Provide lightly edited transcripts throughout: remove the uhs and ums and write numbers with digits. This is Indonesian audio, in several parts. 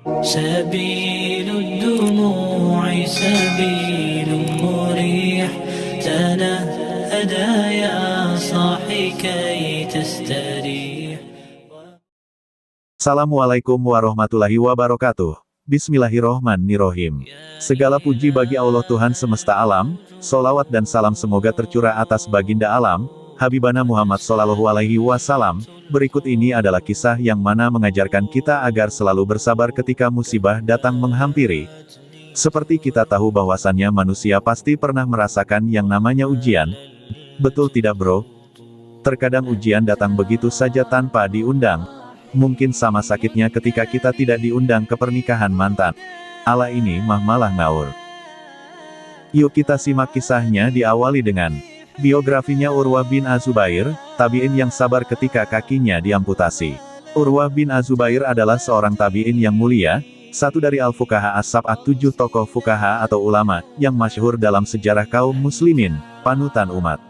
سبيل الدموع سبيل مريح تنهدى يا صاحي كي تستريح. Assalamualaikum warahmatullahi wabarakatuh. Bismillahirrohmanirrohim. Segala puji bagi Allah Tuhan semesta alam, solawat dan salam semoga tercurah atas baginda alam, Habibana Muhammad Shallallahu Alaihi Wasallam. Berikut ini adalah kisah yang mana mengajarkan kita agar selalu bersabar ketika musibah datang menghampiri. Seperti kita tahu bahwasannya manusia pasti pernah merasakan yang namanya ujian. Betul tidak bro? Terkadang ujian datang begitu saja tanpa diundang. Mungkin sama sakitnya ketika kita tidak diundang ke pernikahan mantan. Ala ini mah malah ngawur. Yuk kita simak kisahnya. Diawali dengan biografinya Urwah bin Az-Zubair, tabi'in yang sabar ketika kakinya diamputasi. Urwah bin Az-Zubair adalah seorang tabi'in yang mulia, satu dari al-fuqaha as-sab'ah, 7 tokoh fuqaha atau ulama, yang masyhur dalam sejarah kaum muslimin, panutan umat.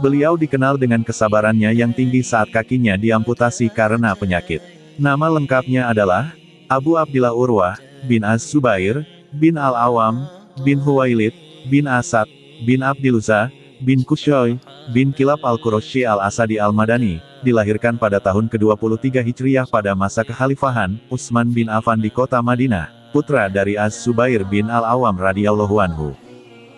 Beliau dikenal dengan kesabarannya yang tinggi saat kakinya diamputasi karena penyakit. Nama lengkapnya adalah Abu Abdillah Urwah bin Az-Zubair, bin Al-Awam, bin Huwailid, bin Asad, bin Abdiluzza, bin Kushoy, bin Kilab Al-Qurashi Al-Asadi Al-Madani, dilahirkan pada tahun ke-23 Hijriah pada masa kekhalifahan Utsman bin Affan di kota Madinah, putra dari Az-Zubair bin Al-Awam radhiyallahu anhu.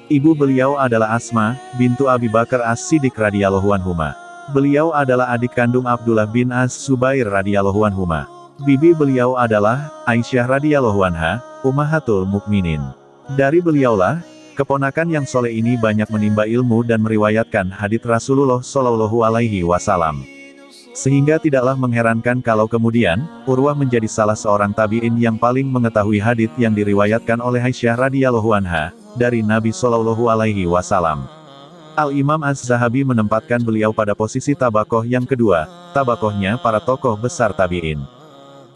Ibu beliau adalah Asma, bintu Abi Bakar As-Siddiq radhiyallahu anhuma. Beliau adalah adik kandung Abdullah bin Az-Zubair radhiyallahu anhuma. Bibi beliau adalah Aisyah radhiyallahu anha, Ummahatul Mukminin. Dari beliaulah keponakan yang soleh ini banyak menimba ilmu dan meriwayatkan hadits Rasulullah Shallallahu Alaihi Wasallam. Sehingga tidaklah mengherankan kalau kemudian, Urwah menjadi salah seorang tabi'in yang paling mengetahui hadits yang diriwayatkan oleh Aisyah radhiyallahu anha, dari Nabi Shallallahu Alaihi Wasallam. Al-Imam Az-Zahabi menempatkan beliau pada posisi tabakoh yang kedua, tabakohnya para tokoh besar tabi'in.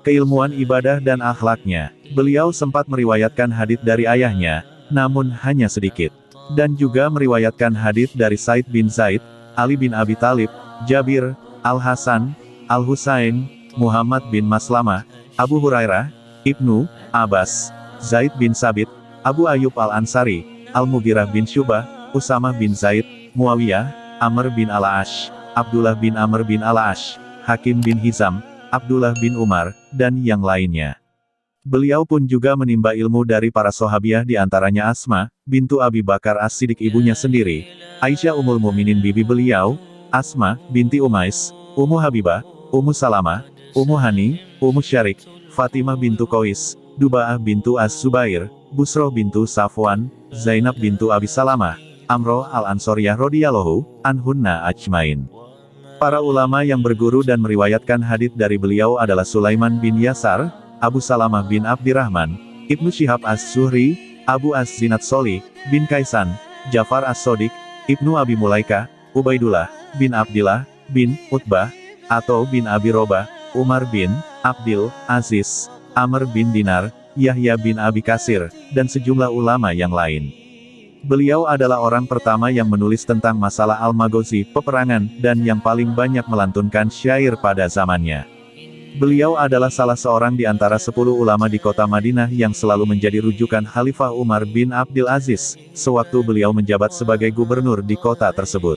Keilmuan ibadah dan akhlaknya, beliau sempat meriwayatkan hadits dari ayahnya, namun hanya sedikit. Dan juga meriwayatkan hadits dari Said bin Zaid, Ali bin Abi Thalib, Jabir, Al-Hasan, Al-Husain, Muhammad bin Maslamah, Abu Hurairah, Ibnu Abbas, Zaid bin Sabit, Abu Ayyub Al-Ansari, Al-Mughirah bin Syubah, Usamah bin Zaid, Muawiyah, Amr bin Al-Ash, Abdullah bin Amr bin Al-Ash, Hakim bin Hizam, Abdullah bin Umar, dan yang lainnya. Beliau pun juga menimba ilmu dari para sahabiah, di antaranya Asma, bintu Abi Bakar As-Siddiq, ibunya sendiri, Aisyah Ummul Mukminin bibi beliau, Asma, binti Umais, Ummu Habibah, Ummu Salamah, Ummu Hani, Ummu Syarik, Fatimah bintu Qais, Duba'ah bintu Az-Zubair, Busroh bintu Safwan, Zainab bintu Abi Salamah, Amroh Al-Ansoriyah radhiyallahu anhunna ajmain. Para ulama yang berguru dan meriwayatkan hadits dari beliau adalah Sulaiman bin Yasar, Abu Salamah bin Abdirrahman, Ibnu Syihab Az-Zuhri, Abu Az-Zinad Soli, bin Kaisan, Ja'far As-Shodiq, Ibnu Abi Mulaika, Ubaidullah, bin Abdillah, bin Utbah, atau bin Abi Robah, Umar bin Abdil Aziz, Amr bin Dinar, Yahya bin Abi Kasir, dan sejumlah ulama yang lain. Beliau adalah orang pertama yang menulis tentang masalah Al-Maghazi, peperangan, dan yang paling banyak melantunkan syair pada zamannya. Beliau adalah salah seorang di antara 10 ulama di kota Madinah yang selalu menjadi rujukan Khalifah Umar bin Abdil Aziz, sewaktu beliau menjabat sebagai gubernur di kota tersebut.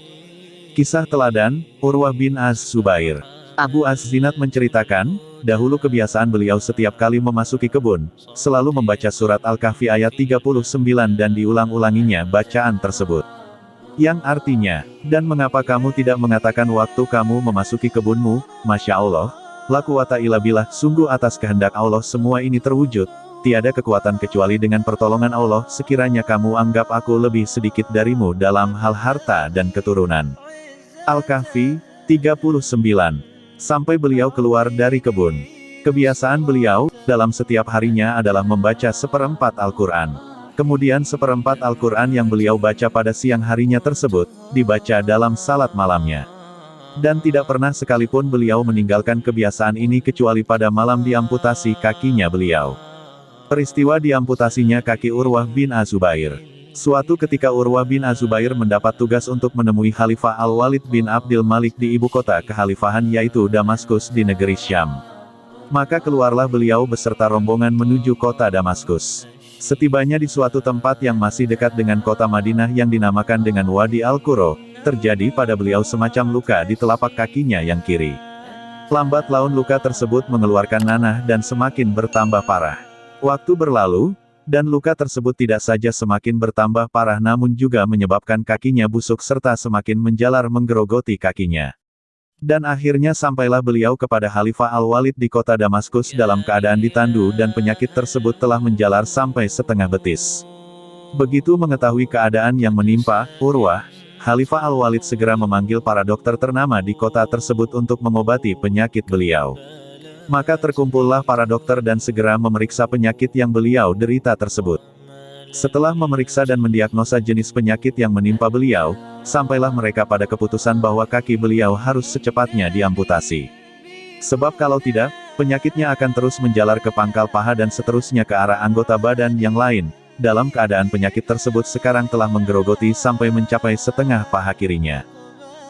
Kisah teladan, Urwah bin Az-Zubair. Abu Az-Zinad menceritakan, dahulu kebiasaan beliau setiap kali memasuki kebun, selalu membaca surat Al-Kahfi ayat 39 dan diulang-ulanginya bacaan tersebut. Yang artinya, dan mengapa kamu tidak mengatakan waktu kamu memasuki kebunmu, Masya Allah, la quwata illa billah, sungguh atas kehendak Allah semua ini terwujud, tiada kekuatan kecuali dengan pertolongan Allah, sekiranya kamu anggap aku lebih sedikit darimu dalam hal harta dan keturunan. Al-Kahfi 39. Sampai beliau keluar dari kebun. Kebiasaan beliau, dalam setiap harinya adalah membaca seperempat Al-Quran. Kemudian seperempat Al-Quran yang beliau baca pada siang harinya tersebut, dibaca dalam salat malamnya. Dan tidak pernah sekalipun beliau meninggalkan kebiasaan ini kecuali pada malam diamputasi kakinya beliau. Peristiwa diamputasinya kaki Urwah bin Az-Zubair. Suatu ketika Urwah bin Az-Zubair mendapat tugas untuk menemui Khalifah Al-Walid bin Abdil Malik di ibu kota kekhalifahan yaitu Damaskus di negeri Syam. Maka keluarlah beliau beserta rombongan menuju kota Damaskus. Setibanya di suatu tempat yang masih dekat dengan kota Madinah yang dinamakan dengan Wadi Al-Quro, terjadi pada beliau semacam luka di telapak kakinya yang kiri. Lambat laun luka tersebut mengeluarkan nanah dan semakin bertambah parah. Waktu berlalu, dan luka tersebut tidak saja semakin bertambah parah namun juga menyebabkan kakinya busuk serta semakin menjalar menggerogoti kakinya. Dan akhirnya sampailah beliau kepada Khalifah Al-Walid di kota Damaskus dalam keadaan ditandu dan penyakit tersebut telah menjalar sampai setengah betis. Begitu mengetahui keadaan yang menimpa Urwah, Khalifah Al-Walid segera memanggil para dokter ternama di kota tersebut untuk mengobati penyakit beliau. Maka terkumpullah para dokter dan segera memeriksa penyakit yang beliau derita tersebut. Setelah memeriksa dan mendiagnosa jenis penyakit yang menimpa beliau, sampailah mereka pada keputusan bahwa kaki beliau harus secepatnya diamputasi. Sebab kalau tidak, penyakitnya akan terus menjalar ke pangkal paha dan seterusnya ke arah anggota badan yang lain. Dalam keadaan penyakit tersebut sekarang telah menggerogoti sampai mencapai setengah paha kirinya.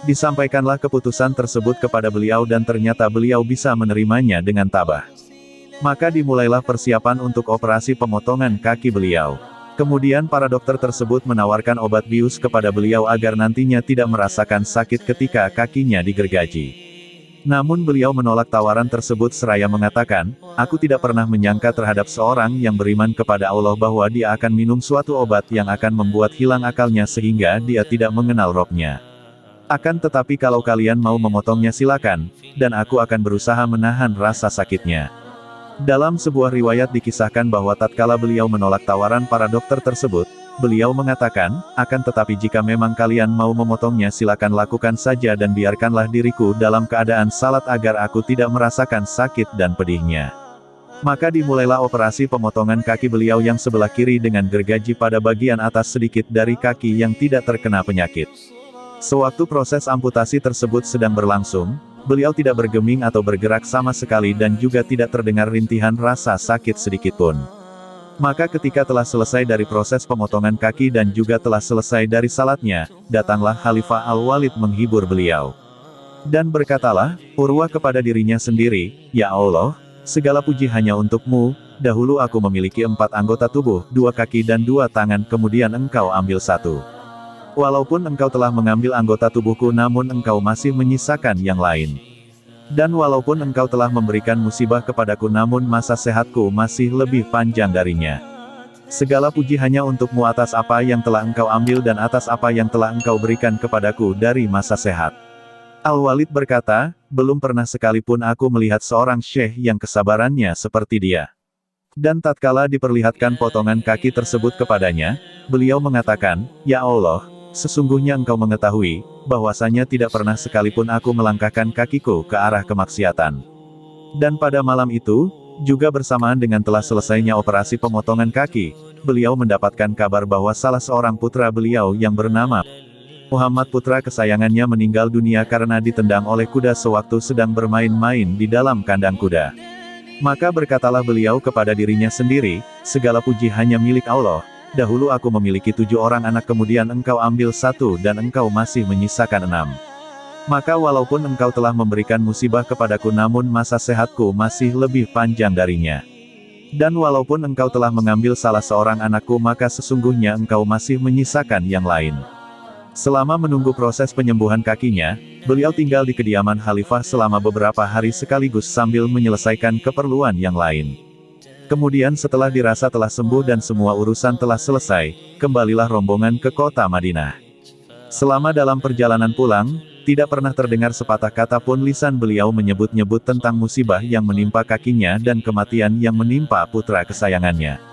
Disampaikanlah keputusan tersebut kepada beliau dan ternyata beliau bisa menerimanya dengan tabah. Maka dimulailah persiapan untuk operasi pemotongan kaki beliau. Kemudian para dokter tersebut menawarkan obat bius kepada beliau agar nantinya tidak merasakan sakit ketika kakinya digergaji. Namun beliau menolak tawaran tersebut seraya mengatakan, "Aku tidak pernah menyangka terhadap seorang yang beriman kepada Allah bahwa dia akan minum suatu obat yang akan membuat hilang akalnya sehingga dia tidak mengenal Robnya. Akan tetapi kalau kalian mau memotongnya silakan, dan aku akan berusaha menahan rasa sakitnya." Dalam sebuah riwayat dikisahkan bahwa tatkala beliau menolak tawaran para dokter tersebut, beliau mengatakan, "Akan tetapi jika memang kalian mau memotongnya silakan lakukan saja dan biarkanlah diriku dalam keadaan salat agar aku tidak merasakan sakit dan pedihnya." Maka dimulailah operasi pemotongan kaki beliau yang sebelah kiri dengan gergaji pada bagian atas sedikit dari kaki yang tidak terkena penyakit. Sewaktu proses amputasi tersebut sedang berlangsung, beliau tidak bergeming atau bergerak sama sekali dan juga tidak terdengar rintihan rasa sakit sedikitpun. Maka ketika telah selesai dari proses pemotongan kaki dan juga telah selesai dari salatnya, datanglah Khalifah Al-Walid menghibur beliau. Dan berkatalah, Urwah kepada dirinya sendiri, "Ya Allah, segala puji hanya untuk-Mu, dahulu aku memiliki 4 anggota tubuh, 2 kaki dan 2 tangan kemudian Engkau ambil 1. Walaupun Engkau telah mengambil anggota tubuhku namun Engkau masih menyisakan yang lain. Dan walaupun Engkau telah memberikan musibah kepadaku namun masa sehatku masih lebih panjang darinya. Segala puji hanya untuk-Mu atas apa yang telah Engkau ambil dan atas apa yang telah Engkau berikan kepadaku dari masa sehat." Al-Walid berkata, "Belum pernah sekalipun aku melihat seorang syekh yang kesabarannya seperti dia." Dan tatkala diperlihatkan potongan kaki tersebut kepadanya, beliau mengatakan, "Ya Allah, sesungguhnya Engkau mengetahui, bahwasanya tidak pernah sekalipun aku melangkahkan kakiku ke arah kemaksiatan." Dan pada malam itu, juga bersamaan dengan telah selesainya operasi pemotongan kaki, beliau mendapatkan kabar bahwa salah seorang putra beliau yang bernama Muhammad putra kesayangannya meninggal dunia karena ditendang oleh kuda sewaktu sedang bermain-main di dalam kandang kuda. Maka berkatalah beliau kepada dirinya sendiri, "Segala puji hanya milik Allah. Dahulu aku memiliki 7 orang anak kemudian Engkau ambil 1 dan Engkau masih menyisakan 6. Maka walaupun Engkau telah memberikan musibah kepadaku namun masa sehatku masih lebih panjang darinya. Dan walaupun Engkau telah mengambil salah seorang anakku maka sesungguhnya Engkau masih menyisakan yang lain." Selama menunggu proses penyembuhan kakinya, beliau tinggal di kediaman Khalifah selama beberapa hari sekaligus sambil menyelesaikan keperluan yang lain. Kemudian setelah dirasa telah sembuh dan semua urusan telah selesai, kembalilah rombongan ke kota Madinah. Selama dalam perjalanan pulang, tidak pernah terdengar sepatah kata pun lisan beliau menyebut-nyebut tentang musibah yang menimpa kakinya dan kematian yang menimpa putra kesayangannya.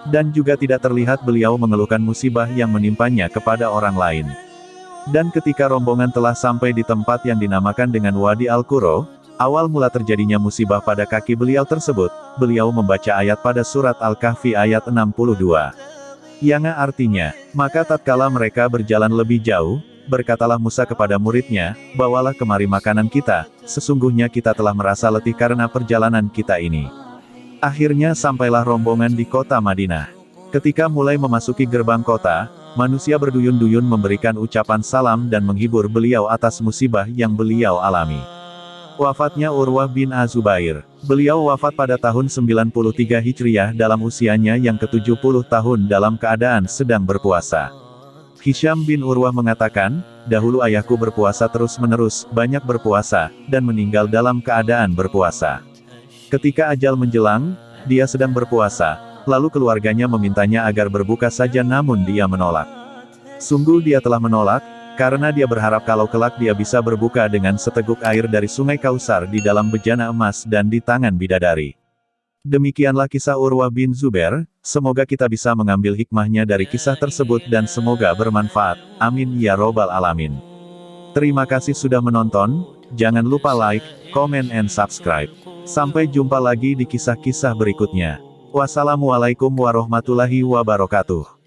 Dan juga tidak terlihat beliau mengeluhkan musibah yang menimpanya kepada orang lain. Dan ketika rombongan telah sampai di tempat yang dinamakan dengan Wadi Al-Quro, awal mula terjadinya musibah pada kaki beliau tersebut, beliau membaca ayat pada surat Al-Kahfi ayat 62. Yang artinya, maka tatkala mereka berjalan lebih jauh, berkatalah Musa kepada muridnya, "Bawalah kemari makanan kita, sesungguhnya kita telah merasa letih karena perjalanan kita ini." Akhirnya sampailah rombongan di kota Madinah. Ketika mulai memasuki gerbang kota, manusia berduyun-duyun memberikan ucapan salam dan menghibur beliau atas musibah yang beliau alami. Wafatnya Urwah bin Az-Zubair. Beliau wafat pada tahun 93 Hijriah dalam usianya yang ke-70 tahun dalam keadaan sedang berpuasa. Hisham bin Urwah mengatakan, dahulu ayahku berpuasa terus-menerus, banyak berpuasa, dan meninggal dalam keadaan berpuasa. Ketika ajal menjelang, dia sedang berpuasa, lalu keluarganya memintanya agar berbuka saja namun dia menolak. Sungguh dia telah menolak, karena dia berharap kalau kelak dia bisa berbuka dengan seteguk air dari sungai Kausar di dalam bejana emas dan di tangan bidadari. Demikianlah kisah Urwah bin Zubair, semoga kita bisa mengambil hikmahnya dari kisah tersebut dan semoga bermanfaat. Amin ya robbal alamin. Terima kasih sudah menonton, jangan lupa like, comment and subscribe. Sampai jumpa lagi di kisah-kisah berikutnya. Wassalamualaikum warahmatullahi wabarakatuh.